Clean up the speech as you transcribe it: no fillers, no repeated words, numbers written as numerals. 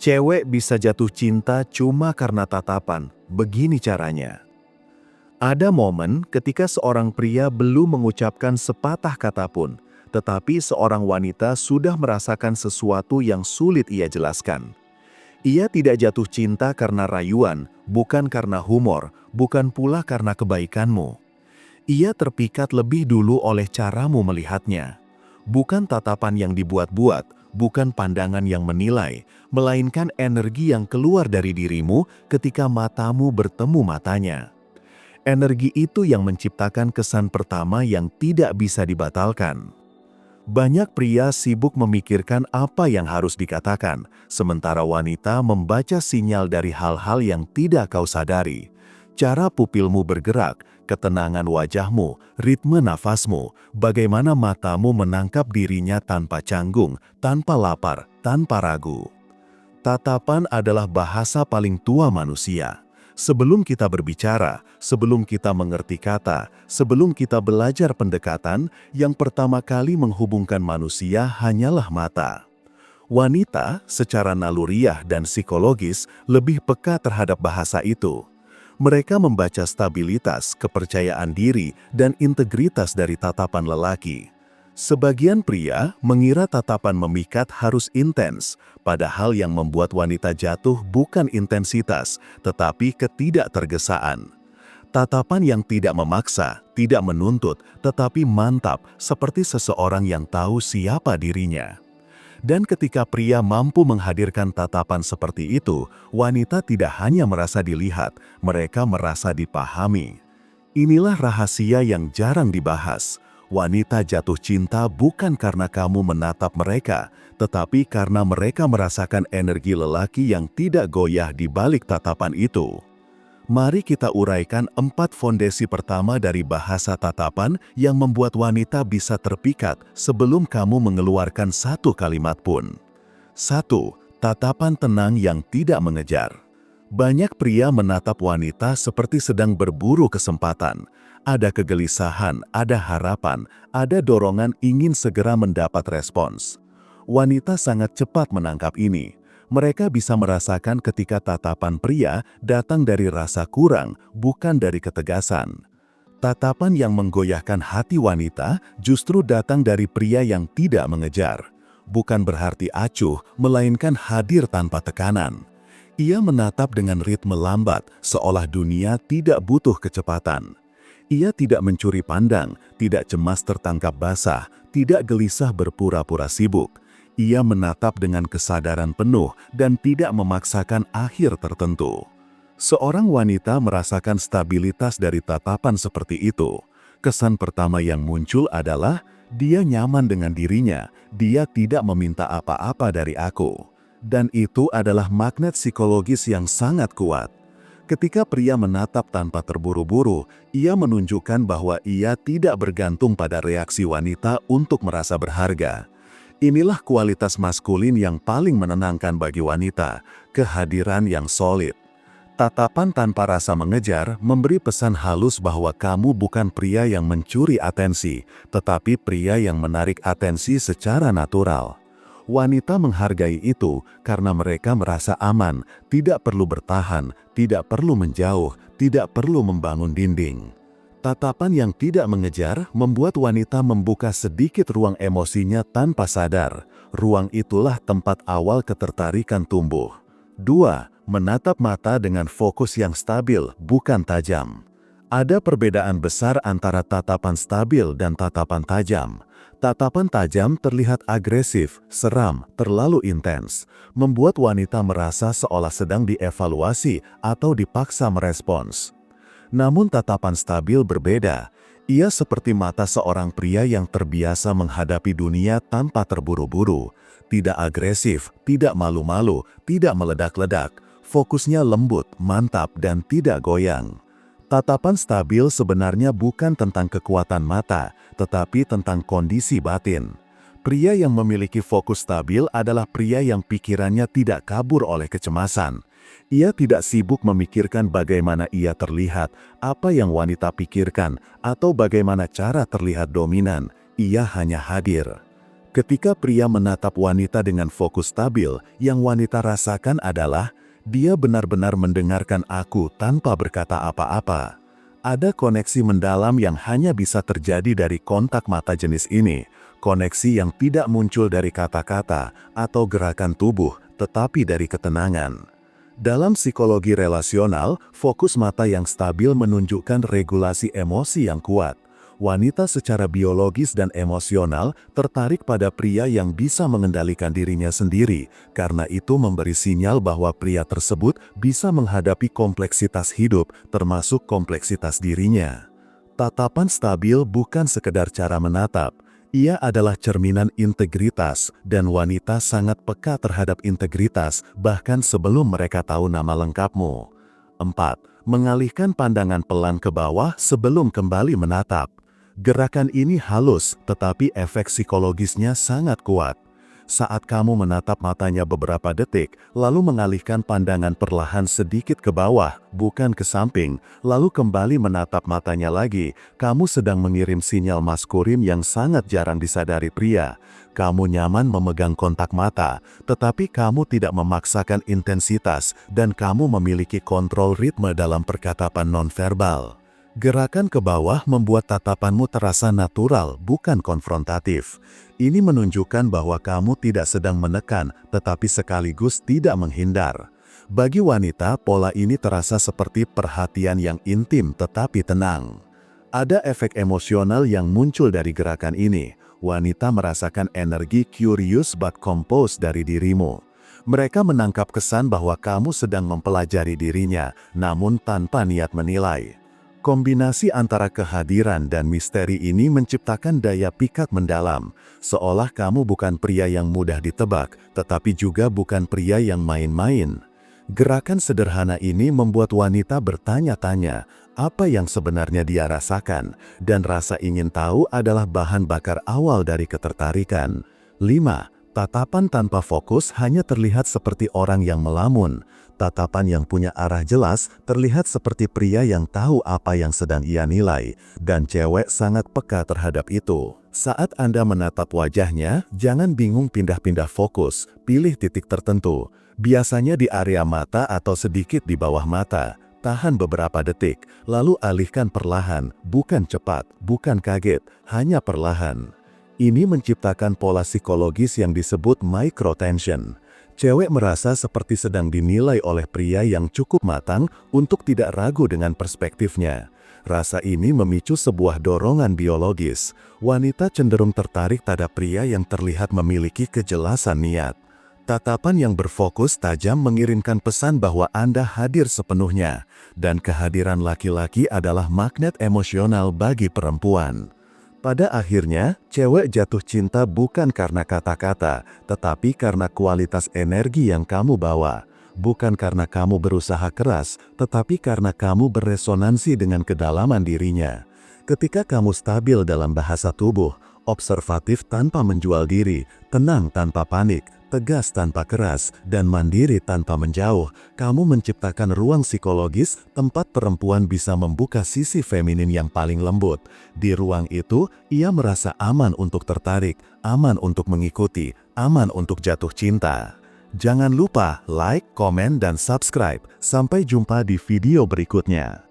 Cewek bisa jatuh cinta cuma karena tatapan. Begini caranya. Ada momen ketika seorang pria belum mengucapkan sepatah kata pun, tetapi seorang wanita sudah merasakan sesuatu yang sulit ia jelaskan. Ia tidak jatuh cinta karena rayuan, bukan karena humor, bukan pula karena kebaikanmu. Ia terpikat lebih dulu oleh caramu melihatnya. Bukan tatapan yang dibuat-buat, bukan pandangan yang menilai, melainkan energi yang keluar dari dirimu ketika matamu bertemu matanya. Energi itu yang menciptakan kesan pertama yang tidak bisa dibatalkan. Banyak pria sibuk memikirkan apa yang harus dikatakan, sementara wanita membaca sinyal dari hal-hal yang tidak kau sadari. Cara pupilmu bergerak, ketenangan wajahmu, ritme nafasmu, bagaimana matamu menangkap dirinya tanpa canggung, tanpa lapar, tanpa ragu. Tatapan adalah bahasa paling tua manusia. Sebelum kita berbicara, sebelum kita mengerti kata, sebelum kita belajar pendekatan, yang pertama kali menghubungkan manusia hanyalah mata. Wanita, secara naluriah dan psikologis, lebih peka terhadap bahasa itu. Mereka membaca stabilitas, kepercayaan diri, dan integritas dari tatapan lelaki. Sebagian pria mengira tatapan memikat harus intens, padahal yang membuat wanita jatuh bukan intensitas, tetapi ketidaktergesaan. Tatapan yang tidak memaksa, tidak menuntut, tetapi mantap, seperti seseorang yang tahu siapa dirinya. Dan ketika pria mampu menghadirkan tatapan seperti itu, wanita tidak hanya merasa dilihat, mereka merasa dipahami. Inilah rahasia yang jarang dibahas. Wanita jatuh cinta bukan karena kamu menatap mereka, tetapi karena mereka merasakan energi lelaki yang tidak goyah di balik tatapan itu. Mari kita uraikan 4 fondasi pertama dari bahasa tatapan yang membuat wanita bisa terpikat sebelum kamu mengeluarkan satu kalimat pun. 1. Tatapan tenang yang tidak mengejar. Banyak pria menatap wanita seperti sedang berburu kesempatan. Ada kegelisahan, ada harapan, ada dorongan ingin segera mendapat respons. Wanita sangat cepat menangkap ini. Mereka bisa merasakan ketika tatapan pria datang dari rasa kurang, bukan dari ketegasan. Tatapan yang menggoyahkan hati wanita justru datang dari pria yang tidak mengejar. Bukan berarti acuh, melainkan hadir tanpa tekanan. Ia menatap dengan ritme lambat, seolah dunia tidak butuh kecepatan. Ia tidak mencuri pandang, tidak cemas tertangkap basah, tidak gelisah berpura-pura sibuk. Ia menatap dengan kesadaran penuh dan tidak memaksakan akhir tertentu. Seorang wanita merasakan stabilitas dari tatapan seperti itu. Kesan pertama yang muncul adalah, dia nyaman dengan dirinya, dia tidak meminta apa-apa dari aku. Dan itu adalah magnet psikologis yang sangat kuat. Ketika pria menatap tanpa terburu-buru, ia menunjukkan bahwa ia tidak bergantung pada reaksi wanita untuk merasa berharga. Inilah kualitas maskulin yang paling menenangkan bagi wanita, kehadiran yang solid. Tatapan tanpa rasa mengejar memberi pesan halus bahwa kamu bukan pria yang mencuri atensi, tetapi pria yang menarik atensi secara natural. Wanita menghargai itu karena mereka merasa aman, tidak perlu bertahan, tidak perlu menjauh, tidak perlu membangun dinding. Tatapan yang tidak mengejar membuat wanita membuka sedikit ruang emosinya tanpa sadar. Ruang itulah tempat awal ketertarikan tumbuh. 2. Menatap mata dengan fokus yang stabil, bukan tajam. Ada perbedaan besar antara tatapan stabil dan tatapan tajam. Tatapan tajam terlihat agresif, seram, terlalu intens, membuat wanita merasa seolah sedang dievaluasi atau dipaksa merespons. Namun tatapan stabil berbeda. Ia seperti mata seorang pria yang terbiasa menghadapi dunia tanpa terburu-buru. Tidak agresif, tidak malu-malu, tidak meledak-ledak. Fokusnya lembut, mantap, dan tidak goyang. Tatapan stabil sebenarnya bukan tentang kekuatan mata, tetapi tentang kondisi batin. Pria yang memiliki fokus stabil adalah pria yang pikirannya tidak kabur oleh kecemasan. Ia tidak sibuk memikirkan bagaimana ia terlihat, apa yang wanita pikirkan, atau bagaimana cara terlihat dominan. Ia hanya hadir. Ketika pria menatap wanita dengan fokus stabil, yang wanita rasakan adalah dia benar-benar mendengarkan aku tanpa berkata apa-apa. Ada koneksi mendalam yang hanya bisa terjadi dari kontak mata jenis ini, koneksi yang tidak muncul dari kata-kata atau gerakan tubuh, tetapi dari ketenangan. Dalam psikologi relasional, fokus mata yang stabil menunjukkan regulasi emosi yang kuat. Wanita secara biologis dan emosional tertarik pada pria yang bisa mengendalikan dirinya sendiri, karena itu memberi sinyal bahwa pria tersebut bisa menghadapi kompleksitas hidup, termasuk kompleksitas dirinya. Tatapan stabil bukan sekedar cara menatap, ia adalah cerminan integritas, dan wanita sangat peka terhadap integritas bahkan sebelum mereka tahu nama lengkapmu. 4. Mengalihkan pandangan pelan ke bawah sebelum kembali menatap. Gerakan ini halus, tetapi efek psikologisnya sangat kuat. Saat kamu menatap matanya beberapa detik, lalu mengalihkan pandangan perlahan sedikit ke bawah, bukan ke samping, lalu kembali menatap matanya lagi, kamu sedang mengirim sinyal maskulin yang sangat jarang disadari pria. Kamu nyaman memegang kontak mata, tetapi kamu tidak memaksakan intensitas, dan kamu memiliki kontrol ritme dalam percakapan nonverbal. Gerakan ke bawah membuat tatapanmu terasa natural, bukan konfrontatif. Ini menunjukkan bahwa kamu tidak sedang menekan, tetapi sekaligus tidak menghindar. Bagi wanita, pola ini terasa seperti perhatian yang intim tetapi tenang. Ada efek emosional yang muncul dari gerakan ini. Wanita merasakan energi curious but composed dari dirimu. Mereka menangkap kesan bahwa kamu sedang mempelajari dirinya, namun tanpa niat menilai. Kombinasi antara kehadiran dan misteri ini menciptakan daya pikat mendalam, seolah kamu bukan pria yang mudah ditebak, tetapi juga bukan pria yang main-main. Gerakan sederhana ini membuat wanita bertanya-tanya, apa yang sebenarnya dia rasakan, dan rasa ingin tahu adalah bahan bakar awal dari ketertarikan. 5. Tatapan tanpa fokus hanya terlihat seperti orang yang melamun. Tatapan yang punya arah jelas terlihat seperti pria yang tahu apa yang sedang ia nilai, dan cewek sangat peka terhadap itu. Saat Anda menatap wajahnya, jangan bingung pindah-pindah fokus, pilih titik tertentu. Biasanya di area mata atau sedikit di bawah mata. Tahan beberapa detik, lalu alihkan perlahan, bukan cepat, bukan kaget, hanya perlahan. Ini menciptakan pola psikologis yang disebut microtension. Cewek merasa seperti sedang dinilai oleh pria yang cukup matang untuk tidak ragu dengan perspektifnya. Rasa ini memicu sebuah dorongan biologis. Wanita cenderung tertarik pada pria yang terlihat memiliki kejelasan niat. Tatapan yang berfokus tajam mengirimkan pesan bahwa Anda hadir sepenuhnya, dan kehadiran laki-laki adalah magnet emosional bagi perempuan. Pada akhirnya, cewek jatuh cinta bukan karena kata-kata, tetapi karena kualitas energi yang kamu bawa. Bukan karena kamu berusaha keras, tetapi karena kamu beresonansi dengan kedalaman dirinya. Ketika kamu stabil dalam bahasa tubuh, observatif tanpa menjual diri, tenang tanpa panik, tegas tanpa keras, dan mandiri tanpa menjauh, kamu menciptakan ruang psikologis tempat perempuan bisa membuka sisi feminin yang paling lembut. Di ruang itu, ia merasa aman untuk tertarik, aman untuk mengikuti, aman untuk jatuh cinta. Jangan lupa like, komen, dan subscribe. Sampai jumpa di video berikutnya.